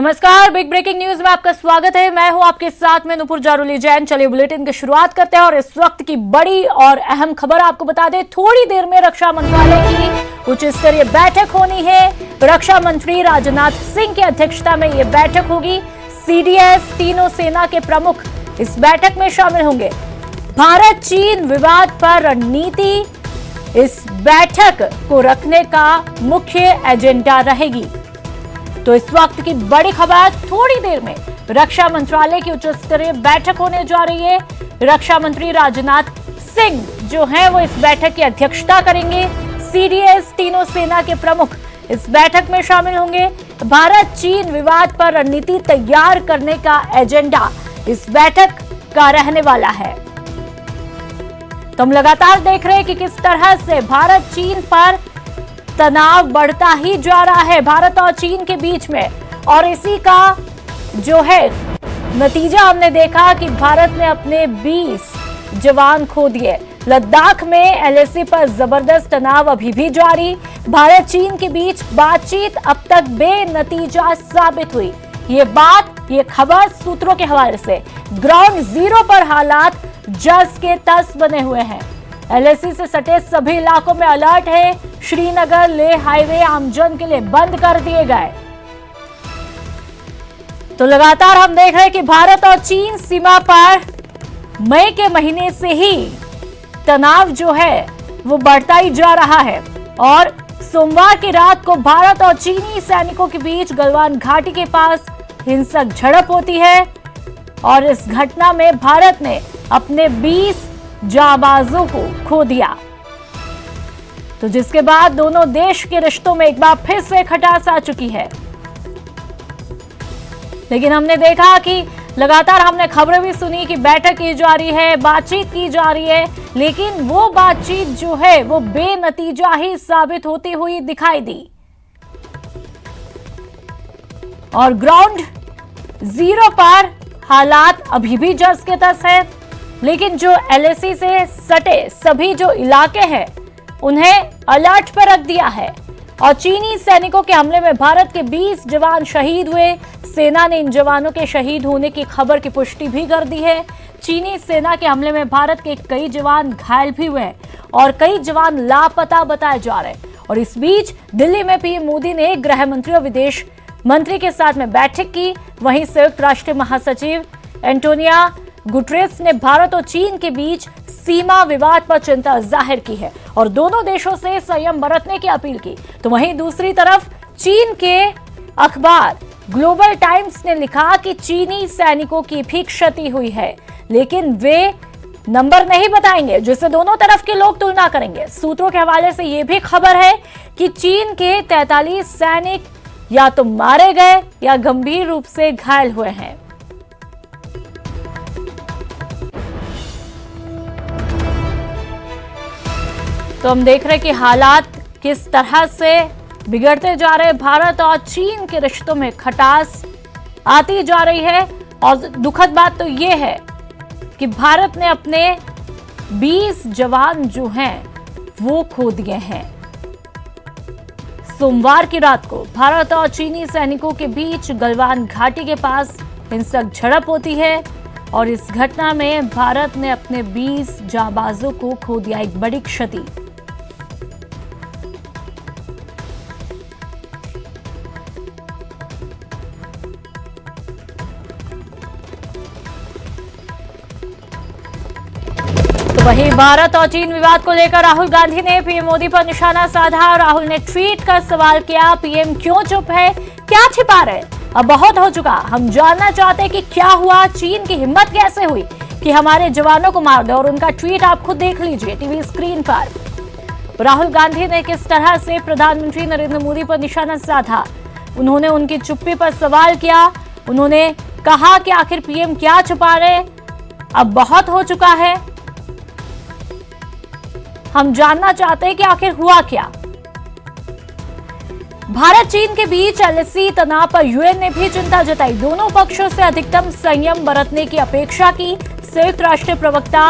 नमस्कार, big breaking news में आपका स्वागत है। मैं हूं आपके साथ में नुपुर जारुली जैन। चलिए बुलेटिन की शुरुआत करते हैं और इस वक्त की बड़ी और अहम खबर आपको बता दें। थोड़ी देर में रक्षा मंत्रालय की उच्च स्तरीय बैठक होनी है। रक्षा मंत्री राजनाथ सिंह की अध्यक्षता में यह बैठक होगी। सीडीएस तीनों सेना के प्रमुख इस बैठक में शामिल होंगे। भारत चीन विवाद पर रणनीति इस बैठक को रखने का मुख्य एजेंडा रहेगी। तो इस वक्त की बड़ी खबर, थोड़ी देर में रक्षा मंत्रालय की उच्च स्तरीय बैठक होने जा रही है। रक्षा मंत्री राजनाथ सिंह जो हैं वो इस बैठक की अध्यक्षता करेंगे। सीडीएस तीनों सेना के प्रमुख इस बैठक में शामिल होंगे। भारत चीन विवाद पर रणनीति तैयार करने का एजेंडा इस बैठक का रहने वाला है। तो हम लगातार देख रहे हैं कि किस तरह से भारत चीन पर तनाव बढ़ता ही जा रहा है, भारत और चीन के बीच में। और इसी का जो है नतीजा हमने देखा कि भारत ने अपने 20 जवान खो दिए। लद्दाख में एलएसी पर जबरदस्त तनाव अभी भी जारी। भारत चीन के बीच बातचीत अब तक बेनतीजा साबित हुई। ये खबर सूत्रों के हवाले से। ग्राउंड जीरो पर हालात जस के तस बने हुए हैं। एलएसी से सटे सभी इलाकों में अलर्ट है। श्रीनगर लेह हाईवे आमजन के लिए बंद कर दिए गए। तो लगातार हम देख रहे हैं कि भारत और चीन सीमा पर मई के महीने से ही तनाव जो है वो बढ़ता ही जा रहा है। और सोमवार की रात को भारत और चीनी सैनिकों के बीच गलवान घाटी के पास हिंसक झड़प होती है। और इस घटना में भारत ने अपने 20 जाबाजों को खो दिया। तो जिसके बाद दोनों देश के रिश्तों में एक बार फिर से खटास आ चुकी है। लेकिन हमने देखा कि लगातार हमने खबरें भी सुनी कि बैठक की जा रही है, बातचीत की जा रही है, लेकिन वो बातचीत जो है वो बेनतीजा ही साबित होती हुई दिखाई दी। और ग्राउंड जीरो पर हालात अभी भी जस के तस है। लेकिन जो एलएसी से सटे सभी जो इलाके हैं उन्हें अलर्ट पर रख दिया है। और चीनी सैनिकों के हमले में भारत के 20 जवान शहीद हुए। सेना ने इन जवानों के शहीद होने की खबर की पुष्टि भी कर दी है। चीनी सेना के हमले में भारत के कई जवान घायल भी हुए और कई जवान लापता बताए जा रहे हैं। और इस बीच दिल्ली में पीएम मोदी ने गृह मंत्री और विदेश मंत्री के साथ में बैठक की। वहीं संयुक्त राष्ट्र महासचिव एंटोनियो गुटेरेस ने भारत और चीन के बीच सीमा विवाद पर चिंता जाहिर की है और दोनों देशों से संयम बरतने की अपील की। तो वहीं दूसरी तरफ चीन के अखबार ग्लोबल टाइम्स ने लिखा कि चीनी सैनिकों की भी क्षति हुई है, लेकिन वे नंबर नहीं बताएंगे जिससे दोनों तरफ के लोग तुलना करेंगे। सूत्रों के हवाले से यह भी खबर है कि चीन के 43 सैनिक या तो मारे गए या गंभीर रूप से घायल हुए हैं। तो हम देख रहे हैं कि हालात किस तरह से बिगड़ते जा रहे हैं। भारत और चीन के रिश्तों में खटास आती जा रही है। और दुखद बात तो ये है कि भारत ने अपने 20 जवान जो हैं वो खो दिए हैं। सोमवार की रात को भारत और चीनी सैनिकों के बीच गलवान घाटी के पास हिंसक झड़प होती है। और इस घटना में भारत ने अपने 20 जाबाजों को खो दिया, एक बड़ी क्षति। तो वहीं भारत और चीन विवाद को लेकर राहुल गांधी ने पीएम मोदी पर निशाना साधा। राहुल ने ट्वीट कर सवाल किया, पीएम क्यों चुप है, क्या छिपा रहे? अब बहुत हो चुका, हम जानना चाहते हैं कि क्या हुआ, चीन की हिम्मत कैसे हुई कि हमारे जवानों को मार दे। और उनका ट्वीट आप खुद देख लीजिए टीवी स्क्रीन पर। राहुल गांधी ने किस तरह से प्रधानमंत्री नरेंद्र मोदी पर निशाना साधा। उन्होंने उनकी चुप्पी पर सवाल किया। उन्होंने कहा कि आखिर पीएम क्या छुपा रहे, अब बहुत हो चुका है, हम जानना चाहते हैं कि आखिर हुआ क्या। भारत चीन के बीच एलएसी तनाव पर यूएन ने भी चिंता जताई। दोनों पक्षों से अधिकतम संयम बरतने की अपेक्षा की। संयुक्त राष्ट्र प्रवक्ता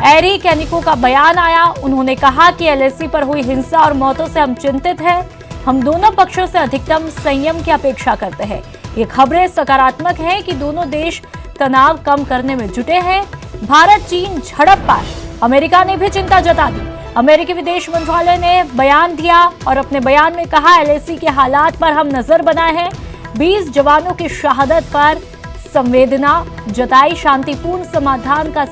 एरी कैनिको का बयान आया। उन्होंने कहा कि एलएसी पर हुई हिंसा और मौतों से हम चिंतित हैं। हम दोनों पक्षों से अधिकतम संयम की अपेक्षा करते हैं। ये खबरें सकारात्मक हैं कि दोनों देश तनाव कम करने में जुटे हैं। भारत चीन झड़प पर अमेरिका ने भी चिंता जता दी। अमेरिकी विदेश मंत्रालय ने बयान दिया और अपने बयान में कहा, LAC के हालात पर हम नजर बनाए हैं। 20 जवानों की शहादत पर संवेदना जताई, शांतिपूर्ण समाधान का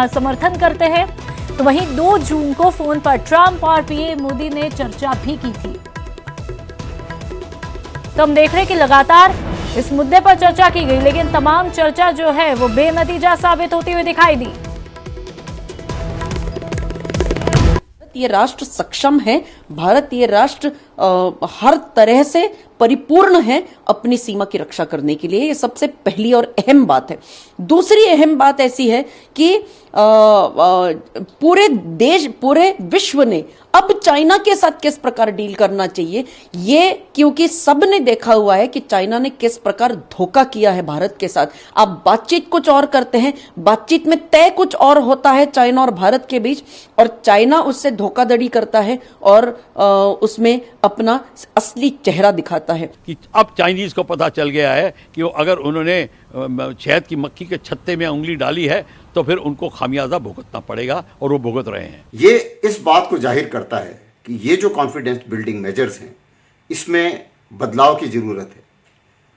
समर्थन करते हैं। तो वहीं 2 जून को फोन पर ट्रंप और पीएम मोदी ने चर्चा भी की थी। तो हम देख रहे हैं कि लगातार इस मुद्दे पर चर्चा की गई, लेकिन तमाम चर्चा जो है वो बेनतीजा साबित होती हुई दिखाई दी। ये राष्ट्र सक्षम है, भारतीय राष्ट्र हर तरह से परिपूर्ण है अपनी सीमा की रक्षा करने के लिए। ये सबसे पहली और अहम बात है। दूसरी अहम बात ऐसी है कि पूरे देश, पूरे विश्व ने अब चाइना के साथ किस प्रकार डील करना चाहिए, ये क्योंकि सब ने देखा हुआ है कि चाइना ने किस प्रकार धोखा किया है भारत के साथ। आप बातचीत कुछ और करते हैं, बातचीत में तय कुछ और होता है चाइना और भारत के बीच, और चाइना उससे धोखाधड़ी करता है और उसमें अपना असली चेहरा दिखाता है। कि अब चाइनीज को पता चल गया है कि वो अगर उन्होंने शहद की मक्खी के छत्ते में उंगली डाली है तो फिर उनको खामियाजा भुगतना पड़ेगा, और वो भुगत रहे हैं। ये इस बात को जाहिर करता है कि ये जो कॉन्फिडेंस बिल्डिंग मेजर्स हैं, इसमें बदलाव की ज़रूरत है।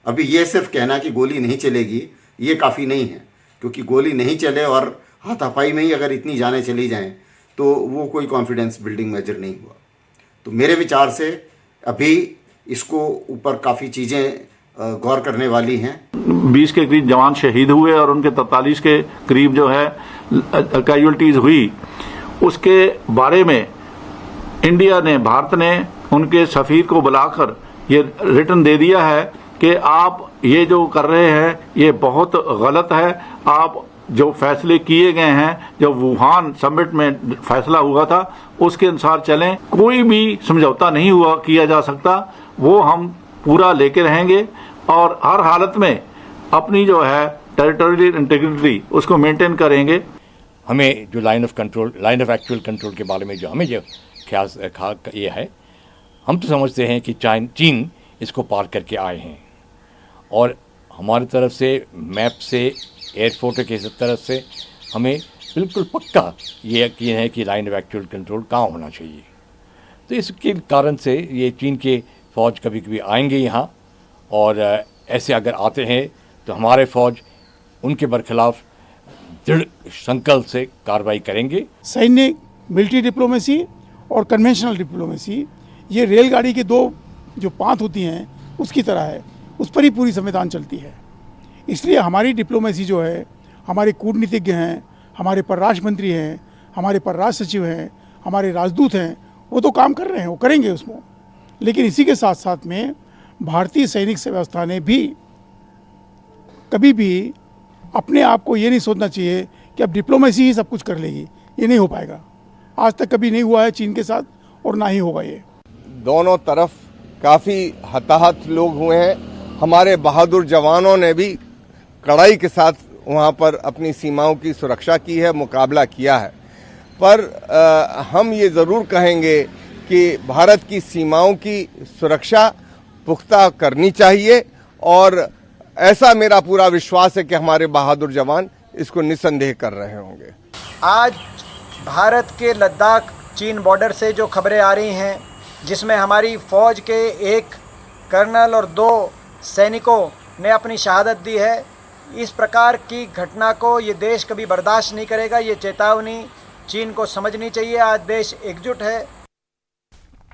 अभी ये सिर्फ कहना कि गोली नहीं चलेगी, ये काफ़ी नहीं है, क्योंकि गोली नहीं चले और हाथापाई में ही अगर इतनी जानें चली जाएं तो वो कोई कॉन्फिडेंस बिल्डिंग मेजर नहीं हुआ। तो मेरे विचार से अभी इसको ऊपर काफ़ी चीज़ें गौर करने वाली हैं। 20 के करीब जवान शहीद हुए और उनके 43 के करीब जो है कैजुअल्टीज हुई। उसके बारे में इंडिया ने, भारत ने उनके सफीर को बुलाकर ये रिटर्न दे दिया है कि आप ये जो कर रहे हैं ये बहुत गलत है। आप जो फैसले किए गए हैं, जो वुहान समिट में फैसला हुआ था, उसके अनुसार चलें। कोई भी समझौता नहीं हुआ किया जा सकता, वो हम पूरा लेके रहेंगे और हर हालत में अपनी जो है टेरिटोरियल इंटीग्रिटी उसको मेंटेन करेंगे। हमें जो लाइन ऑफ एक्चुअल कंट्रोल के बारे में जो हमें जो ख्याल ये है, हम तो समझते हैं कि चीन इसको पार करके आए हैं, और हमारी तरफ से मैप से, एयरपोर्ट की तरफ से हमें बिल्कुल पक्का ये यकीन है कि लाइन ऑफ एक्चुअल कंट्रोल कहाँ होना चाहिए। तो इसके कारण से ये चीन के फ़ौज कभी कभी आएंगे यहाँ, और ऐसे अगर आते हैं तो हमारे फ़ौज उनके बरखिलाफ़ दृढ़ संकल्प से कार्रवाई करेंगे। सैनिक, मिलिट्री डिप्लोमेसी और कन्वेंशनल डिप्लोमेसी, ये रेलगाड़ी की 2 जो पांत होती हैं उसकी तरह है, उस पर ही पूरी संविधान चलती है। इसलिए हमारी डिप्लोमेसी जो है, हमारे कूटनीतिज्ञ हैं, हमारे परराष्ट्र मंत्री हैं, हमारे परराष्ट्र सचिव हैं, हमारे राजदूत हैं, वो तो काम कर रहे हैं, वो करेंगे उसमें। लेकिन इसी के साथ साथ में भारतीय सैनिक व्यवस्था ने भी कभी भी अपने आप को ये नहीं सोचना चाहिए कि अब डिप्लोमेसी ही सब कुछ कर लेगी। ये नहीं हो पाएगा, आज तक कभी नहीं हुआ है चीन के साथ, और ना ही होगा। ये दोनों तरफ काफ़ी हताहत लोग हुए हैं। हमारे बहादुर जवानों ने भी कड़ाई के साथ वहाँ पर अपनी सीमाओं की सुरक्षा की है, मुकाबला किया है। पर हम ये ज़रूर कहेंगे कि भारत की सीमाओं की सुरक्षा पुख्ता करनी चाहिए, और ऐसा मेरा पूरा विश्वास है कि हमारे बहादुर जवान इसको निस्संदेह कर रहे होंगे। आज भारत के लद्दाख चीन बॉर्डर से जो खबरें आ रही हैं, जिसमें हमारी फ़ौज के 1 कर्नल और 2 सैनिकों ने अपनी शहादत दी है, इस प्रकार की घटना को ये देश कभी बर्दाश्त नहीं करेगा। ये चेतावनी चीन को समझनी चाहिए। आज देश एकजुट है,